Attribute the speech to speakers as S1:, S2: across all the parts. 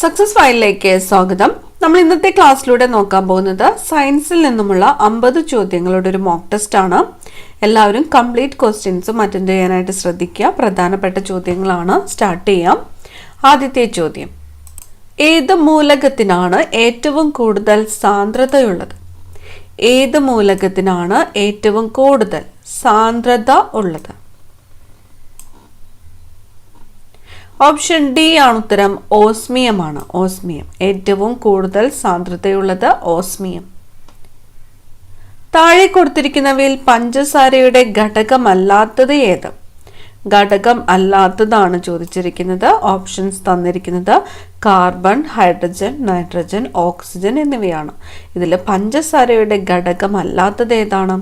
S1: Success ഫയലിലേക്ക് സ്വാഗതം. നമ്മൾ ഇന്നത്തെ ക്ലാസ്സിലൂടെ നോക്കാൻ പോകുന്നത് സയൻസിൽ നിന്നുമുള്ള 50 ചോദ്യങ്ങളുടെ ഒരു മോക്ക് ടെസ്റ്റ് ആണ്. എല്ലാവരും കംപ്ലീറ്റ് ക്വസ്റ്റ്യൻസും അറ്റൻഡ് ചെയ്യാനായിട്ട് ശ്രദ്ധിക്കുക. പ്രധാനപ്പെട്ട ചോദ്യങ്ങളാണ്. സ്റ്റാർട്ട് ചെയ്യാം. ആദ്യത്തെ ചോദ്യം, ഏത് മൂലകത്തിനാണ് ഏറ്റവും കൂടുതൽ സാന്ദ്രതയുള്ളത്? ഏത് മൂലകത്തിനാണ് ഏറ്റവും കൂടുതൽ സാന്ദ്രത ഉള്ളത്? ഓപ്ഷൻ ഡി ആണ് ഉത്തരം. ഓസ്മിയമാണ്. ഓസ്മിയം. ഏറ്റവും കൂടുതൽ സാന്ദ്രതയുള്ളത് ഓസ്മിയം. താഴെ കൊടുത്തിരിക്കുന്നവയിൽ പഞ്ചസാരയുടെ ഘടകമല്ലാത്തത് ഏത്? ഘടകം അല്ലാത്തതാണ് ചോദിച്ചിരിക്കുന്നത്. ഓപ്ഷൻസ് തന്നിരിക്കുന്നത് കാർബൺ, ഹൈഡ്രജൻ, നൈട്രജൻ, ഓക്സിജൻ എന്നിവയാണ്. ഇതിൽ പഞ്ചസാരയുടെ ഘടകമല്ലാത്തത് ഏതാണ്?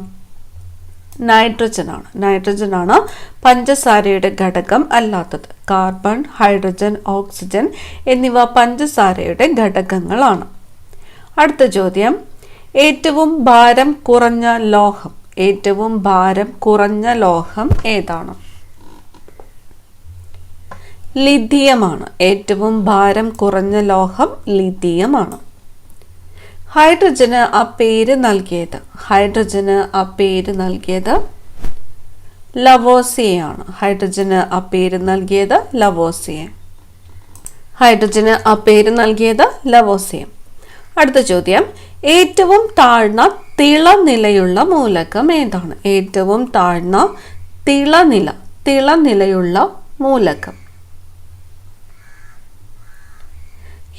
S1: നൈട്രജൻ ആണ് പഞ്ചസാരയുടെ ഘടകം അല്ലാത്തത്. കാർബൺ, ഹൈഡ്രജൻ, ഓക്സിജൻ എന്നിവ പഞ്ചസാരയുടെ ഘടകങ്ങളാണ്. അടുത്ത ചോദ്യം, ഏറ്റവും ഭാരം കുറഞ്ഞ ലോഹം. ഏറ്റവും ഭാരം കുറഞ്ഞ ലോഹം ഏതാണ്? ലിഥിയമാണ്. ഏറ്റവും ഭാരം കുറഞ്ഞ ലോഹം ലിഥിയമാണ്. ഹൈഡ്രജന് ആ പേര് നൽകിയത് ലവോസിയയാണ്. ഹൈഡ്രജന് ആ പേര് നൽകിയത് ലവോസിയം. അടുത്ത ചോദ്യം, ഏറ്റവും താഴ്ന്ന തിളനിലയുള്ള മൂലകം ഏതാണ്? ഏറ്റവും താഴ്ന്ന തിളനിലയുള്ള മൂലകം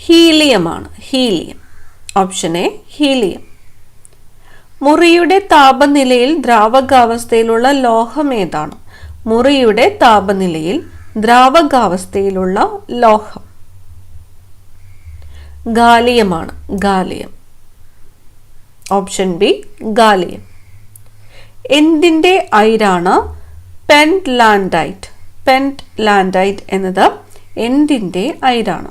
S1: ഹീലിയമാണ്. ഹീലിയം. Option A helium. മുറിയുടെ താപനിലയിൽ ദ്രാവകാവസ്ഥയിലുള്ള ലോഹം ഏതാണ്? മുറിയുടെ താപനിലയിൽ ദ്രാവകാവസ്ഥയിലുള്ള ലോഹം ഗാലിയമാണ്. ഗാലിയം. Option B gallium. എന്തിൻ്റെ അയിരാണ് പെൻറ്റ്ലാൻഡൈറ്റ്? പെൻറ്റ്ലാൻഡൈറ്റ് എന്നത് എന്തിൻ്റെ അയിരാണ്?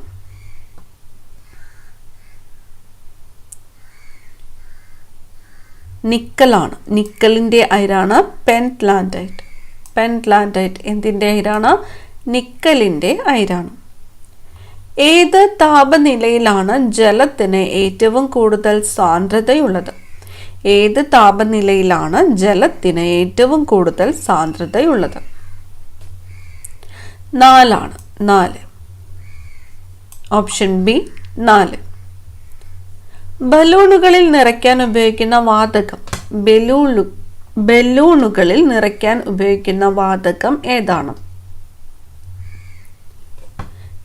S1: നിക്കലാണ്. നിക്കലിൻ്റെ അയിരാണ് പെൻറ്റ്ലാൻഡൈറ്റ്. പെൻറ്റ്ലാൻഡൈറ്റ് എന്തിൻ്റെ അയിരാണ്? നിക്കലിൻ്റെ അയിരാണ്. ഏത് താപനിലയിലാണ് ജലത്തിന് ഏറ്റവും കൂടുതൽ സാന്ദ്രതയുള്ളത്? ഏത് താപനിലയിലാണ് ജലത്തിന് ഏറ്റവും കൂടുതൽ സാന്ദ്രതയുള്ളത്? 4. Option B 4. ബലൂണുകളിൽ നിറയ്ക്കാൻ ഉപയോഗിക്കുന്ന വാതകം. ബലൂണുകളിൽ നിറയ്ക്കാൻ ഉപയോഗിക്കുന്ന വാതകം ഏതാണ്?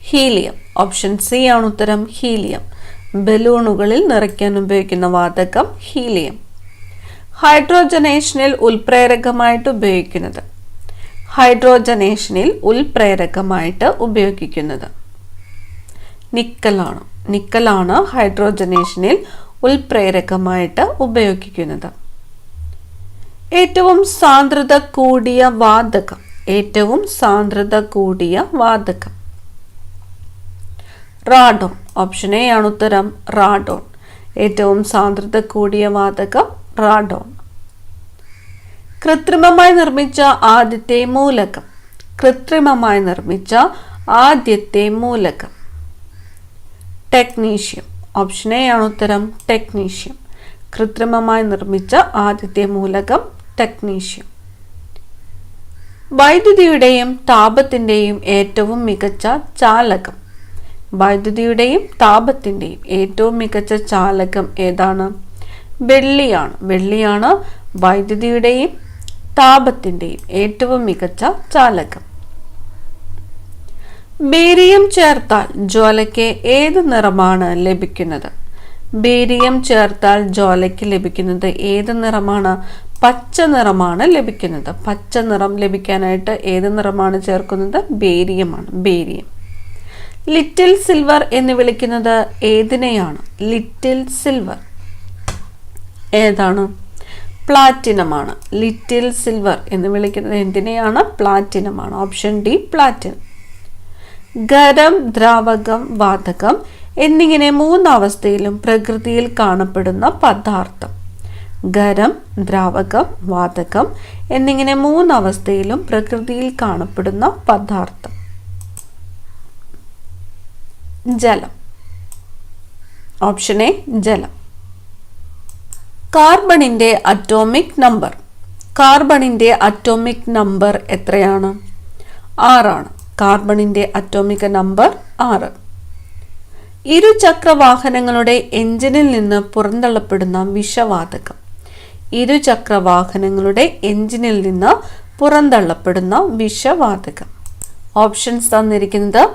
S1: ഹീലിയം. ഓപ്ഷൻ സി ആണ് ഉത്തരം. ഹീലിയം. ബലൂണുകളിൽ നിറയ്ക്കാൻ ഉപയോഗിക്കുന്ന വാതകം ഹീലിയം. ഹൈഡ്രോജനേഷനിൽ ഉൽപ്രേരകമായിട്ട് ഉപയോഗിക്കുന്നത് നിക്കലാണ് ഹൈഡ്രോജനേഷനിൽ ഉൽപ്രേരകമായിട്ട് ഉപയോഗിക്കുന്നത്. ഏറ്റവും സാന്ദ്രത കൂടിയ വാതകം റാഡോൺ. ഓപ്ഷൻ എ ആണ് ഉത്തരം. റാഡോൺ. ഏറ്റവും സാന്ദ്രത കൂടിയ വാതകം റാഡോൺ. കൃത്രിമമായി നിർമ്മിച്ച ആദ്യത്തെ മൂലകം ടെക്നീഷ്യം. ഓപ്ഷൻ എ ആണ് ഉത്തരം. ടെക്നീഷ്യം. കൃത്രിമമായി നിർമ്മിച്ച ആദ്യത്തെ മൂലകം ടെക്നീഷ്യം. വൈദ്യുതിയുടെയും താപത്തിൻ്റെയും ഏറ്റവും മികച്ച ചാലകം ഏതാണ്? വെള്ളിയാണ് വൈദ്യുതിയുടെയും താപത്തിൻ്റെയും ഏറ്റവും മികച്ച ചാലകം. ബേരിയം ചേർത്താൽ ജ്വാലയ്ക്ക് ഏത് നിറമാണ് ലഭിക്കുന്നത്? ഏത് നിറമാണ്? പച്ച നിറമാണ് ലഭിക്കുന്നത്. പച്ച നിറം ലഭിക്കാനായിട്ട് ഏത് നിറമാണ് ചേർക്കുന്നത്? ബേരിയമാണ്. ബേരിയം. ലിറ്റിൽ സിൽവർ എന്ന് വിളിക്കുന്നത് ഏതിനെയാണ്? ലിറ്റിൽ സിൽവർ ഏതാണ്? പ്ലാറ്റിനമാണ്. ലിറ്റിൽ സിൽവർ എന്ന് വിളിക്കുന്നത് എന്തിനെയാണ്? പ്ലാറ്റിനമാണ്. Option D platinum. ഖരം, ദ്രാവകം, വാതകം എന്നിങ്ങനെ 3 അവസ്ഥയിലും പ്രകൃതിയിൽ കാണപ്പെടുന്ന പദാർത്ഥം. ഖരം, ദ്രാവകം, വാതകം എന്നിങ്ങനെ 3 അവസ്ഥയിലും പ്രകൃതിയിൽ കാണപ്പെടുന്ന പദാർത്ഥം. ജലം. ഓപ്ഷൻ എ ജലം. കാർബണിന്റെ അറ്റോമിക് നമ്പർ. കാർബണിന്റെ അറ്റോമിക് നമ്പർ എത്രയാണ്? 6 ആണ്. കാർബണിന്റെ അറ്റോമിക് നമ്പർ 6. ഇരുചക്ര വാഹനങ്ങളുടെ എഞ്ചിനിൽ നിന്ന് പുറന്തള്ളപ്പെടുന്ന വിഷവാതകം. ഇരുചക്ര വാഹനങ്ങളുടെ എഞ്ചിനിൽ നിന്ന് പുറന്തള്ളപ്പെടുന്ന വിഷവാതകം. ഓപ്ഷൻസ് തന്നിരിക്കുന്നത്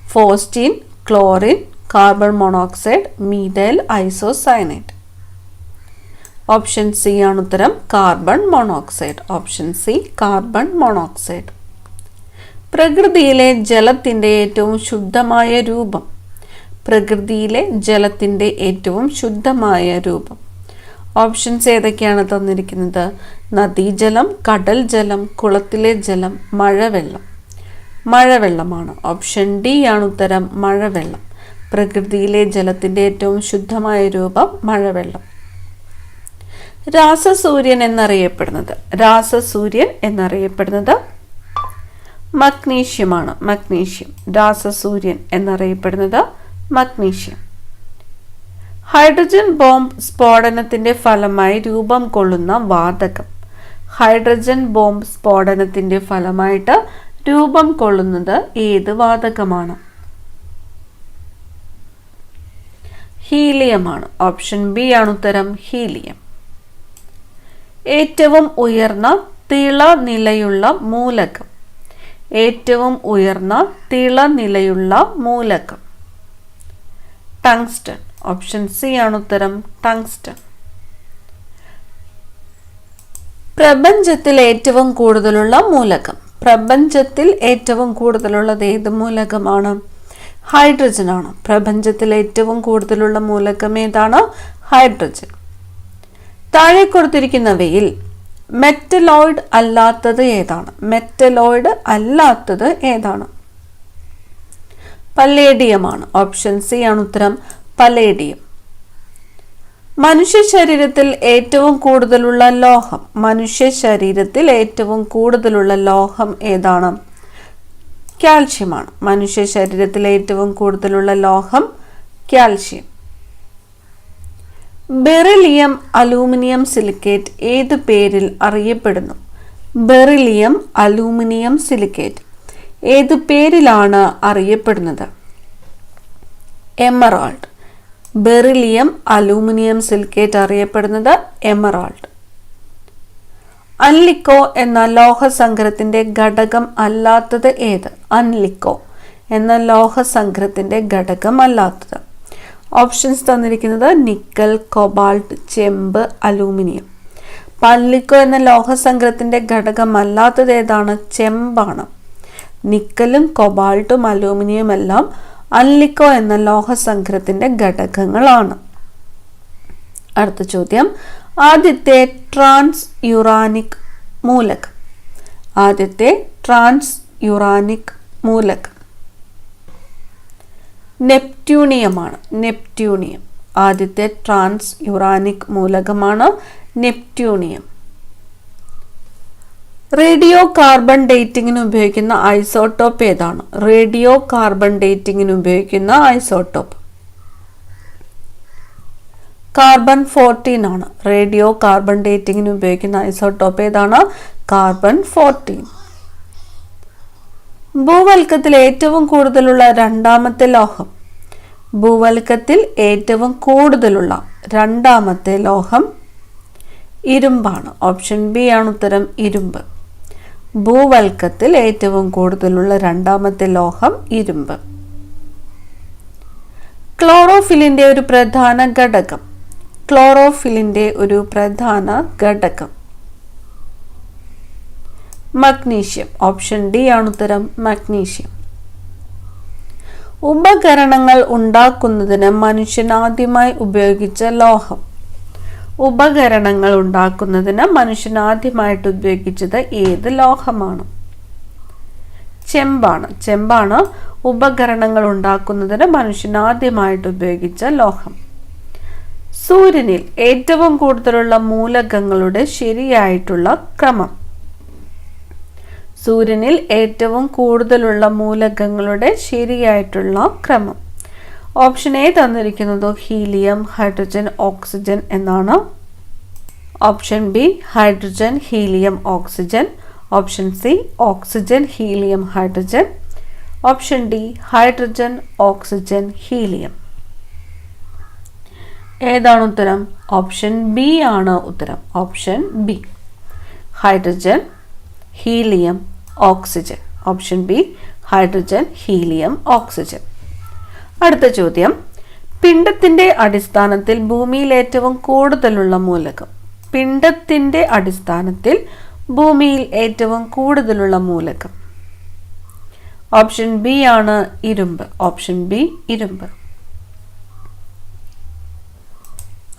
S1: phosgene, chlorine, carbon monoxide, methyl isocyanate. Option C ആണ് ഉത്തരം, carbon monoxide. Option C carbon monoxide. പ്രകൃതിയിലെ ജലത്തിന്റെ ഏറ്റവും ശുദ്ധമായ രൂപം. പ്രകൃതിയിലെ ജലത്തിന്റെ ഏറ്റവും ശുദ്ധമായ രൂപം. ഓപ്ഷൻസ് ഏതൊക്കെയാണ് തന്നിരിക്കുന്നത്? നദീജലം, കടൽ ജലം, കുളത്തിലെ ജലം, മഴവെള്ളം. മഴവെള്ളമാണ്. ഓപ്ഷൻ ഡി ആണ് ഉത്തരം, മഴവെള്ളം. പ്രകൃതിയിലെ ജലത്തിന്റെ ഏറ്റവും ശുദ്ധമായ രൂപം മഴവെള്ളം. രാസസൂര്യൻ എന്നറിയപ്പെടുന്നത്. രാസസൂര്യൻ എന്നറിയപ്പെടുന്നത് മഗ്നീഷ്യമാണ്. മഗ്നീഷ്യം. രാസസൂര്യൻ എന്നറിയപ്പെടുന്നത് മഗ്നീഷ്യം. ഹൈഡ്രജൻ ബോംബ് സ്ഫോടനത്തിന്റെ ഫലമായി രൂപം കൊള്ളുന്ന വാതകം. ഹൈഡ്രജൻ ബോംബ് സ്ഫോടനത്തിന്റെ ഫലമായിട്ട് രൂപം കൊള്ളുന്നത് ഏത് വാതകമാണ്? ഹീലിയമാണ്. ഓപ്ഷൻ ബി ആണ് ഉത്തരം, ഹീലിയം. ഏറ്റവും ഉയർന്ന തിളനിലയുള്ള മൂലകം. ഏറ്റവും ഉയർന്ന തിളനിലയുള്ള മൂലകം ടങ്സ്റ്റൺ. ഓപ്ഷൻ സി ആണ് ഉത്തരം, ടങ്സ്റ്റൺ. പ്രപഞ്ചത്തിൽ ഏറ്റവും കൂടുതലുള്ള മൂലകം. പ്രപഞ്ചത്തിൽ ഏറ്റവും കൂടുതലുള്ളത് ഏത് മൂലകമാണ്? ഹൈഡ്രജൻ ആണ്. പ്രപഞ്ചത്തിൽ ഏറ്റവും കൂടുതലുള്ള മൂലകം ഏതാണ്? ഹൈഡ്രജൻ. താഴെ കൊടുത്തിരിക്കുന്നവയിൽ മെറ്റലോയിഡ് അല്ലാത്തത് ഏതാണ്? മെറ്റലോയിഡ് അല്ലാത്തത് ഏതാണ്? പലേഡിയമാണ്. ഓപ്ഷൻ സി ആണ് ഉത്തരം, പലേഡിയം. മനുഷ്യ ശരീരത്തിൽ ഏറ്റവും കൂടുതലുള്ള ലോഹം. മനുഷ്യ ശരീരത്തിൽ ഏറ്റവും കൂടുതലുള്ള ലോഹം ഏതാണ്? കാൽഷ്യമാണ്. മനുഷ്യ ശരീരത്തിൽ ഏറ്റവും കൂടുതലുള്ള ലോഹം കാൽഷ്യം. ബെറിലിയം അലൂമിനിയം സിലിക്കേറ്റ് ഏത് പേരിൽ അറിയപ്പെടുന്നു? ബെറിലിയം അലൂമിനിയം സിലിക്കേറ്റ് ഏത് പേരിലാണ് അറിയപ്പെടുന്നത്? എമറാൾഡ്. ബെറിലിയം അലൂമിനിയം സിലിക്കേറ്റ് അറിയപ്പെടുന്നത് എമറാൾഡ്. അൻലിക്കോ എന്ന ലോഹസങ്കരത്തിന്റെ ഘടകം അല്ലാത്തത് ഏത്? അൻലിക്കോ എന്ന ലോഹസങ്കരത്തിന്റെ ഘടകം അല്ലാത്തത്. ഓപ്ഷൻസ് തന്നിരിക്കുന്നത് നിക്കൽ, കൊബാൾട്ട്, ചെമ്പ്, അലൂമിനിയം. അൻലിക്കോ എന്ന ലോഹസങ്കരത്തിന്റെ ഘടകം അല്ലാത്തത് ഏതാണ്? ചെമ്പാണ്. നിക്കലും കൊബാൾട്ടും അലൂമിനിയം എല്ലാം അൻലിക്കോ എന്ന ലോഹസങ്കരത്തിന്റെ ഘടകങ്ങളാണ്. അടുത്ത ചോദ്യം, ആദ്യത്തെ ട്രാൻസ് യുറാനിക് മൂലകം. ആദ്യത്തെ ട്രാൻസ് യുറാനിക് മൂലകം നെപ്റ്റ്യൂണിയമാണ്. നെപ്റ്റ്യൂണിയം. ആദ്യത്തെ ട്രാൻസ് യുറാനിക് മൂലകമാണ് നെപ്റ്റ്യൂണിയം. റേഡിയോ കാർബൺ ഡേറ്റിംഗിന് ഉപയോഗിക്കുന്ന ഐസോട്ടോപ്പ് ഏതാണ്? റേഡിയോ കാർബൺ ഡേറ്റിംഗിന് ഉപയോഗിക്കുന്ന ഐസോട്ടോപ്പ് കാർബൺ 14 ആണ്. റേഡിയോ കാർബൺ ഡേറ്റിംഗിന് ഉപയോഗിക്കുന്ന ഐസോട്ടോപ്പ് ഏതാണ്? കാർബൺ 14. ഭൂവൽക്കത്തിൽ ഏറ്റവും കൂടുതലുള്ള രണ്ടാമത്തെ ലോഹം. ഭൂവൽക്കത്തിൽ ഏറ്റവും കൂടുതലുള്ള രണ്ടാമത്തെ ലോഹം ഇരുമ്പാണ്. ഓപ്ഷൻ ബി ആണ് ഉത്തരം, ഇരുമ്പ്. ഭൂവൽക്കത്തിൽ ഏറ്റവും കൂടുതലുള്ള രണ്ടാമത്തെ ലോഹം ഇരുമ്പ്. ക്ലോറോഫിലിന്റെ ഒരു പ്രധാന ഘടകം. ക്ലോറോഫിലിന്റെ ഒരു പ്രധാന ഘടകം മഗ്നീഷ്യം. ഓപ്ഷൻ ഡി ആണ് ഉത്തരം, മഗ്നീഷ്യം. ഉപകരണങ്ങൾ ഉണ്ടാക്കുന്നതിന് മനുഷ്യൻ ആദ്യമായി ഉപയോഗിച്ച ലോഹം. ഉപകരണങ്ങൾ ഉണ്ടാക്കുന്നതിന് മനുഷ്യൻ ആദ്യമായിട്ട് ഉപയോഗിച്ചത് ഏത് ലോഹമാണ്? ചെമ്പാണ്. ചെമ്പാണ് ഉപകരണങ്ങൾ ഉണ്ടാക്കുന്നതിന് മനുഷ്യൻ ആദ്യമായിട്ട് ഉപയോഗിച്ച ലോഹം. സൂര്യനിൽ ഏറ്റവും കൂടുതലുള്ള മൂലകങ്ങളുടെ ശരിയായിട്ടുള്ള ക്രമം. സൂര്യനിൽ ഏറ്റവും കൂടുതലുള്ള മൂലകങ്ങളുടെ ശരിയായിട്ടുള്ള ക്രമം. ഓപ്ഷൻ എ തന്നിരിക്കുന്നത് ഹീലിയം, ഹൈഡ്രജൻ, ഓക്സിജൻ എന്നാണ്. Option B hydrogen, helium, oxygen. Option C oxygen, helium, hydrogen. Option D hydrogen, oxygen, helium. ഏതാണ് ഉത്തരം? ഓപ്ഷൻ ബി ആണ് ഉത്തരം. Option B hydrogen, helium, oxygen. Option B hydrogen, helium, oxygen. അടുത്ത ചോദ്യം, പിണ്ഡത്തിന്റെ അടിസ്ഥാനത്തിൽ ഭൂമിയിൽ ഏറ്റവും കൂടുതലുള്ള മൂലകം. പിണ്ഡത്തിന്റെ അടിസ്ഥാനത്തിൽ ഭൂമിയിൽ ഏറ്റവും കൂടുതലുള്ള മൂലകം. ഓപ്ഷൻ ബി ആണ് ഇരുമ്പ്. ഓപ്ഷൻ ബി ഇരുമ്പ്.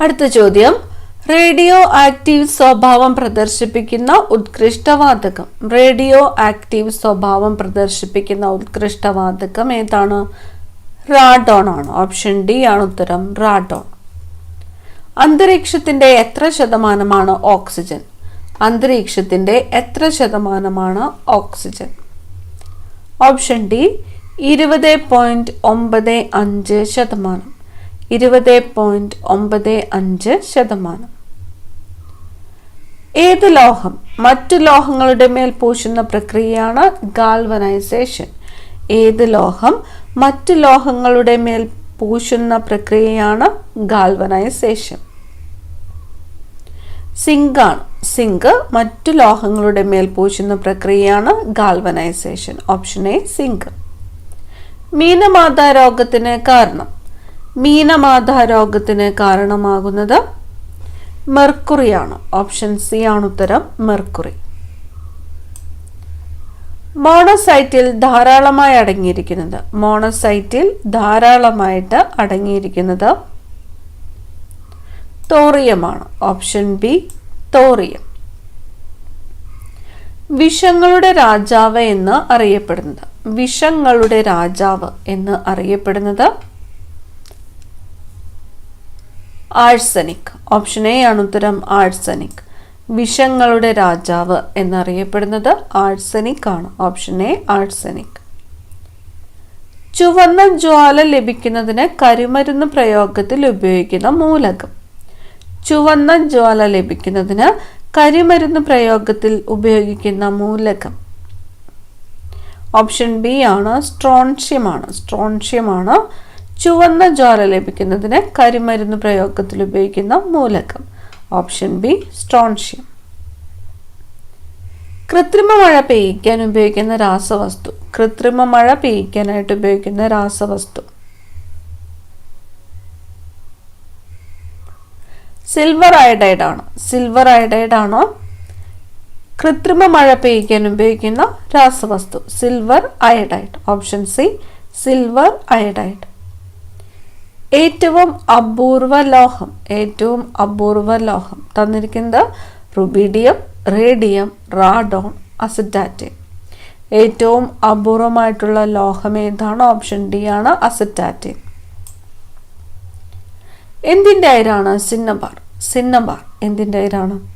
S1: അടുത്ത ചോദ്യം, റേഡിയോ ആക്റ്റീവ് സ്വഭാവം പ്രദർശിപ്പിക്കുന്ന ഉത്കൃഷ്ടവാതകം. റേഡിയോ ആക്റ്റീവ് സ്വഭാവം പ്രദർശിപ്പിക്കുന്ന ഉത്കൃഷ്ടവാതകം ഏതാണ്? റാഡോൺ ആണ്. ഓപ്ഷൻ ഡി ആണ് ഉത്തരം. റാഡോൺ. അന്തരീക്ഷത്തിന്റെ എത്ര ശതമാനമാണ് ഓക്സിജൻ? അന്തരീക്ഷത്തിന്റെ എത്ര ശതമാനമാണ് ഓക്സിജൻ? Option D 20.95%. 20.95%. ഏത് ലോഹം മറ്റു ലോഹങ്ങളുടെ മേൽ പൂശുന്ന പ്രക്രിയയാണ് ഗാൽവനൈസേഷൻ? ഏത് ലോഹം മറ്റു ലോഹങ്ങളുടെ മേൽ പൂശുന്ന പ്രക്രിയയാണ് ഗാൽവനൈസേഷൻ? സിങ്ക് ആണ്. സിങ്ക് മറ്റു ലോഹങ്ങളുടെ മേൽ പൂശുന്ന പ്രക്രിയയാണ് galvanisation. Option A zinc. Minamata രോഗത്തിന് കാരണം. മീനമാത രോഗത്തിന് കാരണമാകുന്നത് മെർക്കുറിയാണ്. ഓപ്ഷൻ സി ആണ് ഉത്തരം. മെർക്കുറി. മോണോസൈറ്റിൽ ധാരാളമായി അടങ്ങിയിരിക്കുന്നത്. മോണോസൈറ്റിൽ ധാരാളമായിട്ട് അടങ്ങിയിരിക്കുന്നത് തോറിയമാണ്. Option B thorium. വിഷങ്ങളുടെ രാജാവ് എന്ന് അറിയപ്പെടുന്നത്. വിഷങ്ങളുടെ രാജാവ് എന്ന് അറിയപ്പെടുന്നത് ആഴ്സനിക്. ഓപ്ഷൻ എ ആണ് ഉത്തരം. ആഴ്സനിക്. വിഷങ്ങളുടെ രാജാവ് എന്നറിയപ്പെടുന്നത് ആഴ്സനിക് ആണ്. Option A arsenic. ചുവന്ന ജ്വാല ലഭിക്കുന്നതിന് കരിമരുന്ന് പ്രയോഗത്തിൽ ഉപയോഗിക്കുന്ന മൂലകം. ചുവന്ന ജ്വാല ലഭിക്കുന്നതിന് കരിമരുന്ന് പ്രയോഗത്തിൽ ഉപയോഗിക്കുന്ന മൂലകം. ഓപ്ഷൻ ബി ആണ്. സ്ട്രോൺഷ്യമാണ്. സ്ട്രോൺഷ്യമാണ് ചുവന്ന ജ്വാല ലഭിക്കുന്നതിന് കരിമരുന്ന് പ്രയോഗത്തിൽ ഉപയോഗിക്കുന്ന മൂലകം. Option B strontium. കൃത്രിമ മഴ പെയ്യിക്കാൻ ഉപയോഗിക്കുന്ന രാസവസ്തു. കൃത്രിമ മഴ പെയ്യിക്കാനായിട്ട് ഉപയോഗിക്കുന്ന രാസവസ്തു സിൽവർ അയഡൈഡ് ആണ്. സിൽവർ അയഡൈഡ് ആണ് കൃത്രിമ മഴ പെയ്യിക്കാൻ ഉപയോഗിക്കുന്ന രാസവസ്തു. Silver iodide. Option C silver iodide. ഏറ്റവും അപൂർവ ലോഹം. ഏറ്റവും അപൂർവ ലോഹം തന്നിരിക്കുന്നത് റുബീഡിയം, റേഡിയം, റാഡോൺ, അസറ്റാറ്റൈൻ. ഏറ്റവും അപൂർവമായിട്ടുള്ള ലോഹം ഏതാണ്? ഓപ്ഷൻ ഡി ആണ്. അസറ്റാറ്റൈൻ. എന്തിൻ്റെ അയിരാണ് സിന്നബാർ? സിന്നബാർ എന്തിൻ്റെ അയിരാണ്?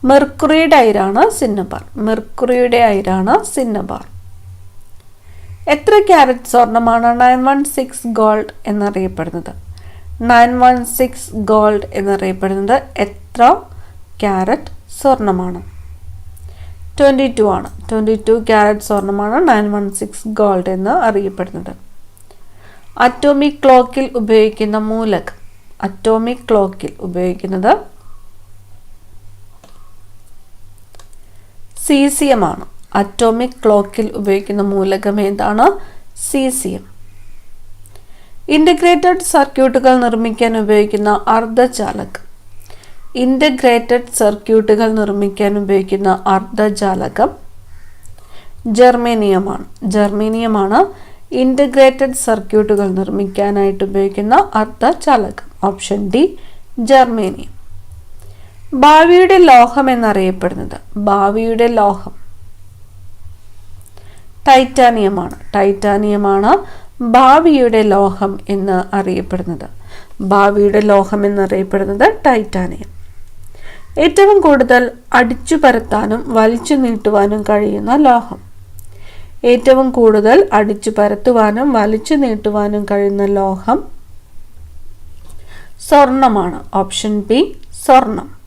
S1: മെർക്കുറിയുടെ അയിരാണ് സിന്നബാർ. മെർക്കുറിയുടെ അയിരാണ് സിന്നബാർ. എത്ര ക്യാരറ്റ് സ്വർണമാണ് 916 ഗോൾഡ് എന്നറിയപ്പെടുന്നത്? 916 ഗോൾഡ് എന്നറിയപ്പെടുന്നത് എത്ര ക്യാരറ്റ് സ്വർണമാണ്? 22 ആണ്. 22 ക്യാരറ്റ് സ്വർണമാണ് 916 ഗോൾഡ് എന്ന് അറിയപ്പെടുന്നത്. അറ്റോമിക് ക്ലോക്കിൽ ഉപയോഗിക്കുന്ന മൂലകം. അറ്റോമിക് ക്ലോക്കിൽ ഉപയോഗിക്കുന്നത് സീസിയം ആണ്. അറ്റോമിക് ക്ലോക്കിൽ ഉപയോഗിക്കുന്ന മൂലകം ഏതാണ്? സീസിയം. ഇൻ്റഗ്രേറ്റഡ് സർക്യൂട്ടുകൾ നിർമ്മിക്കാൻ ഉപയോഗിക്കുന്ന അർദ്ധചാലകം. ഇൻ്റഗ്രേറ്റഡ് സർക്യൂട്ടുകൾ നിർമ്മിക്കാൻ ഉപയോഗിക്കുന്ന അർദ്ധചാലകം ജർമേനിയമാണ്. ജർമേനിയമാണ് ഇൻ്റഗ്രേറ്റഡ് സർക്യൂട്ടുകൾ നിർമ്മിക്കാനായിട്ട് ഉപയോഗിക്കുന്ന അർദ്ധചാലകം. Option D germanium. ഭാവിയുടെ ലോഹം എന്നറിയപ്പെടുന്നത്. ഭാവിയുടെ ലോഹം ടൈറ്റാനിയമാണ്. ടൈറ്റാനിയമാണ് ഭാവിയുടെ ലോഹം എന്ന് അറിയപ്പെടുന്നത്. ഭാവിയുടെ ലോഹം എന്നറിയപ്പെടുന്നത് ടൈറ്റാനിയം. ഏറ്റവും കൂടുതൽ അടിച്ചു പരത്താനും വലിച്ചു നീട്ടുവാനും കഴിയുന്ന ലോഹം. ഏറ്റവും കൂടുതൽ അടിച്ചു പരത്തുവാനും വലിച്ചു നീട്ടുവാനും കഴിയുന്ന ലോഹം സ്വർണമാണ്. ഓപ്ഷൻ ബി സ്വർണം.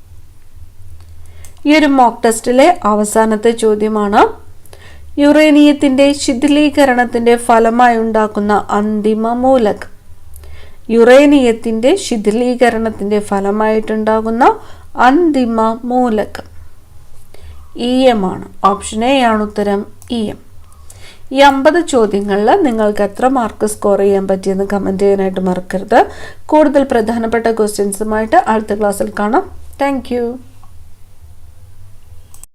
S1: ഈ ഒരു മോക്ക് ടെസ്റ്റിലെ അവസാനത്തെ ചോദ്യമാണ്. യുറേനിയത്തിന്റെ ശിഥിലീകരണത്തിന്റെ ഫലമായി ഉണ്ടാക്കുന്ന അന്തിമ മൂലകം. യുറേനിയത്തിന്റെ ശിഥിലീകരണത്തിന്റെ ഫലമായിട്ടുണ്ടാകുന്ന അന്തിമ മൂലകം EM ആണ്. ഓപ്ഷൻ എ ആണ് ഉത്തരം, EM. ഈ 50 ചോദ്യങ്ങളിൽ നിങ്ങൾക്ക് എത്ര മാർക്ക് സ്കോർ ചെയ്യാൻ പറ്റിയെന്ന് കമൻറ്റ് ചെയ്യാനായിട്ട് മറക്കരുത്. കൂടുതൽ പ്രധാനപ്പെട്ട ക്വസ്റ്റ്യൻസുമായിട്ട് അടുത്ത ക്ലാസ്സിൽ കാണാം. താങ്ക്